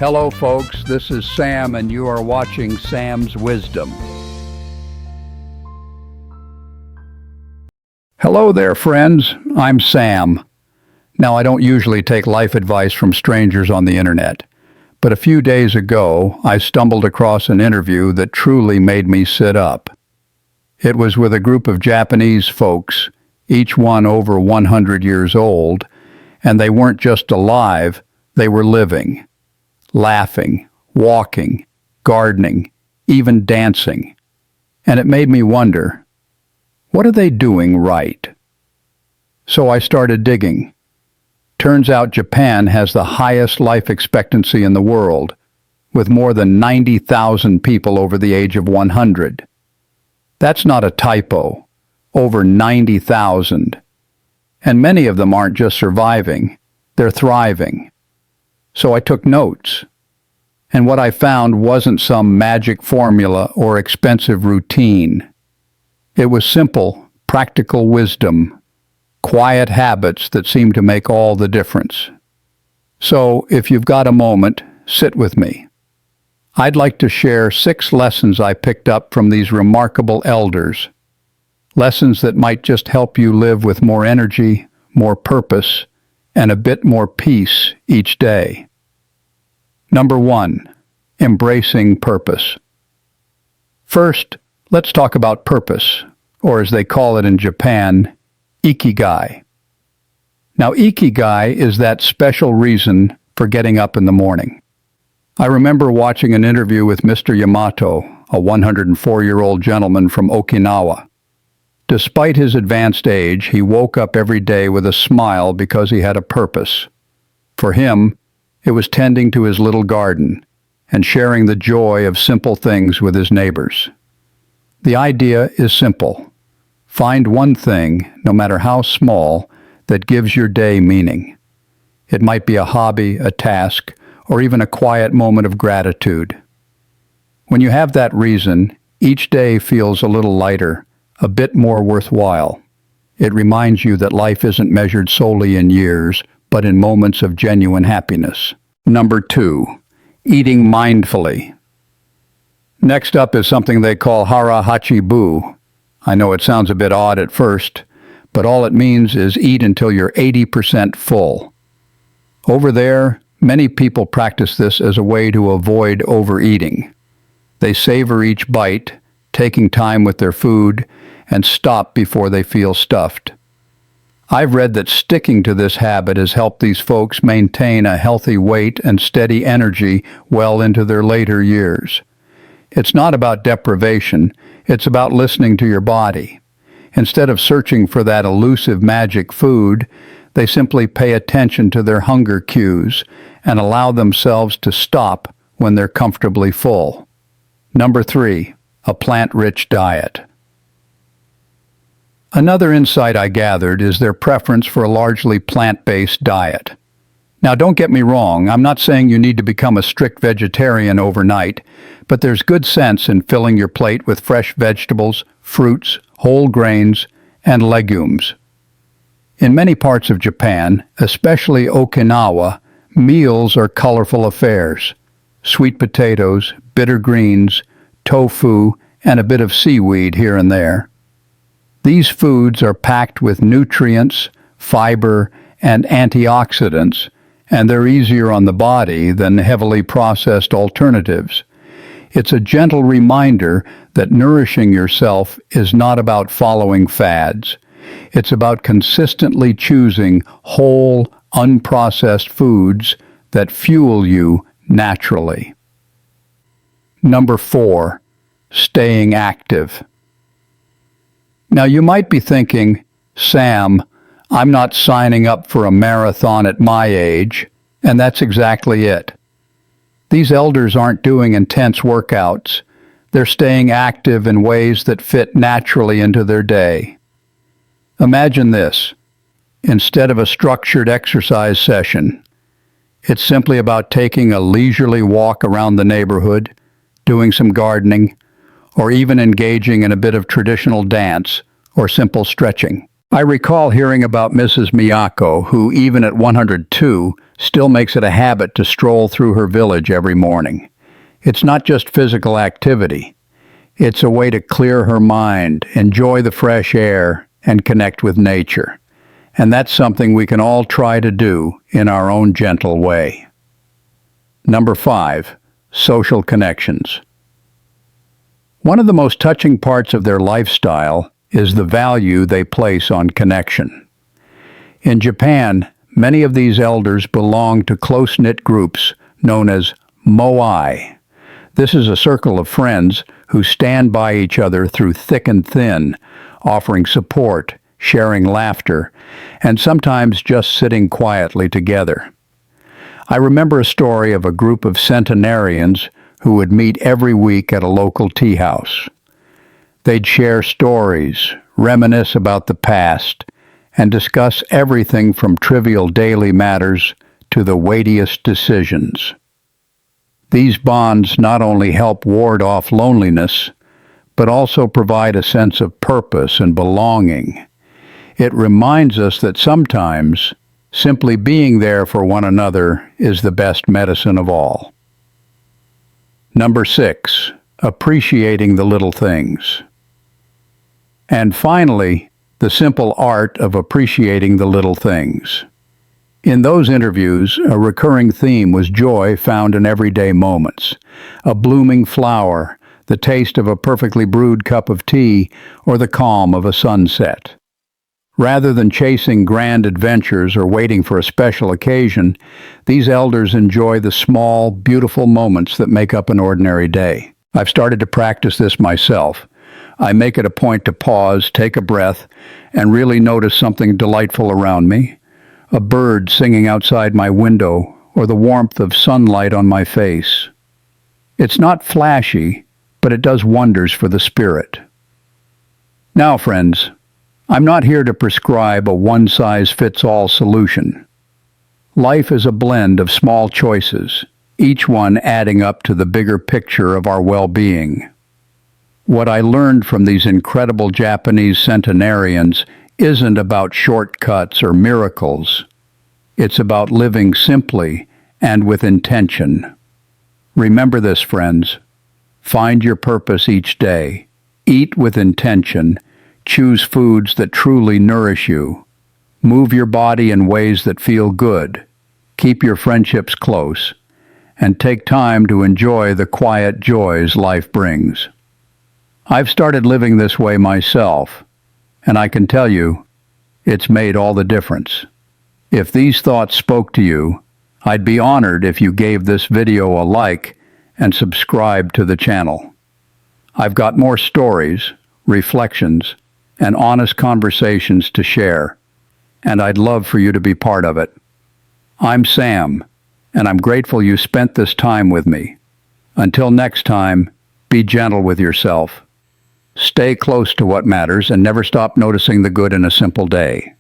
Hello folks, this is Sam and you are watching Sam's Wisdom. Hello there friends, I'm Sam. Now I don't usually take life advice from strangers on the internet, but a few days ago I stumbled across an interview that truly made me sit up. It was with a group of Japanese folks, each one over 100 years old, and they weren't just alive, they were living. Laughing, walking, gardening, even dancing. And it made me wonder, what are they doing right? So I started digging. Turns out Japan has the highest life expectancy in the world, with more than 90,000 people over the age of 100. That's not a typo. Over 90,000. And many of them aren't just surviving, they're thriving. So I took notes. And what I found wasn't some magic formula or expensive routine. It was simple, practical wisdom, quiet habits that seem to make all the difference. So, if you've got a moment, sit with me. I'd like to share 6 lessons I picked up from these remarkable elders. Lessons that might just help you live with more energy, more purpose, and a bit more peace each day. Number 1, embracing purpose. First, let's talk about purpose, or as they call it in Japan, ikigai. Now, ikigai is that special reason for getting up in the morning. I remember watching an interview with Mr. Yamato, a 104-year-old gentleman from Okinawa. Despite his advanced age, he woke up every day with a smile because he had a purpose. For him, it was tending to his little garden and sharing the joy of simple things with his neighbors. The idea is simple. Find one thing, no matter how small, that gives your day meaning. It might be a hobby, a task, or even a quiet moment of gratitude. When you have that reason, each day feels a little lighter, a bit more worthwhile. It reminds you that life isn't measured solely in years, but in moments of genuine happiness. Number 2, eating mindfully. Next up is something they call hara hachi bu. I know it sounds a bit odd at first, but all it means is eat until you're 80% full. Over there, many people practice this as a way to avoid overeating. They savor each bite, taking time with their food, and stop before they feel stuffed. I've read that sticking to this habit has helped these folks maintain a healthy weight and steady energy well into their later years. It's not about deprivation, it's about listening to your body. Instead of searching for that elusive magic food, they simply pay attention to their hunger cues and allow themselves to stop when they're comfortably full. Number 3, a plant-rich diet. Another insight I gathered is their preference for a largely plant-based diet. Now, don't get me wrong, I'm not saying you need to become a strict vegetarian overnight, but there's good sense in filling your plate with fresh vegetables, fruits, whole grains, and legumes. In many parts of Japan, especially Okinawa, meals are colorful affairs. Sweet potatoes, bitter greens, tofu, and a bit of seaweed here and there. These foods are packed with nutrients, fiber, and antioxidants, and they're easier on the body than heavily processed alternatives. It's a gentle reminder that nourishing yourself is not about following fads. It's about consistently choosing whole, unprocessed foods that fuel you naturally. Number 4, staying active. Now you might be thinking, Sam, I'm not signing up for a marathon at my age, and that's exactly it. These elders aren't doing intense workouts. They're staying active in ways that fit naturally into their day. Imagine this. Instead of a structured exercise session, it's simply about taking a leisurely walk around the neighborhood, doing some gardening, or even engaging in a bit of traditional dance or simple stretching. I recall hearing about Mrs. Miyako, who even at 102 still makes it a habit to stroll through her village every morning. It's not just physical activity. It's a way to clear her mind, enjoy the fresh air, and connect with nature. And that's something we can all try to do in our own gentle way. Number 5, social connections. One of the most touching parts of their lifestyle is the value they place on connection. In Japan, many of these elders belong to close-knit groups known as moai. This is a circle of friends who stand by each other through thick and thin, offering support, sharing laughter, and sometimes just sitting quietly together. I remember a story of a group of centenarians who would meet every week at a local tea house. They'd share stories, reminisce about the past, and discuss everything from trivial daily matters to the weightiest decisions. These bonds not only help ward off loneliness, but also provide a sense of purpose and belonging. It reminds us that sometimes simply being there for one another is the best medicine of all. Number 6, appreciating the little things. And finally, the simple art of appreciating the little things. In those interviews, a recurring theme was joy found in everyday moments. A blooming flower, the taste of a perfectly brewed cup of tea, or the calm of a sunset. Rather than chasing grand adventures or waiting for a special occasion, these elders enjoy the small, beautiful moments that make up an ordinary day. I've started to practice this myself. I make it a point to pause, take a breath, and really notice something delightful around me. A bird singing outside my window, or the warmth of sunlight on my face. It's not flashy, but it does wonders for the spirit. Now, friends, I'm not here to prescribe a one-size-fits-all solution. Life is a blend of small choices, each one adding up to the bigger picture of our well-being. What I learned from these incredible Japanese centenarians isn't about shortcuts or miracles. It's about living simply and with intention. Remember this, friends. Find your purpose each day. Eat with intention. Choose foods that truly nourish you. Move your body in ways that feel good. Keep your friendships close. And take time to enjoy the quiet joys life brings. I've started living this way myself, and I can tell you, it's made all the difference. If these thoughts spoke to you, I'd be honored if you gave this video a like and subscribe to the channel. I've got more stories, reflections, and honest conversations to share, and I'd love for you to be part of it. I'm Sam, and I'm grateful you spent this time with me. Until next time, be gentle with yourself. Stay close to what matters and never stop noticing the good in a simple day.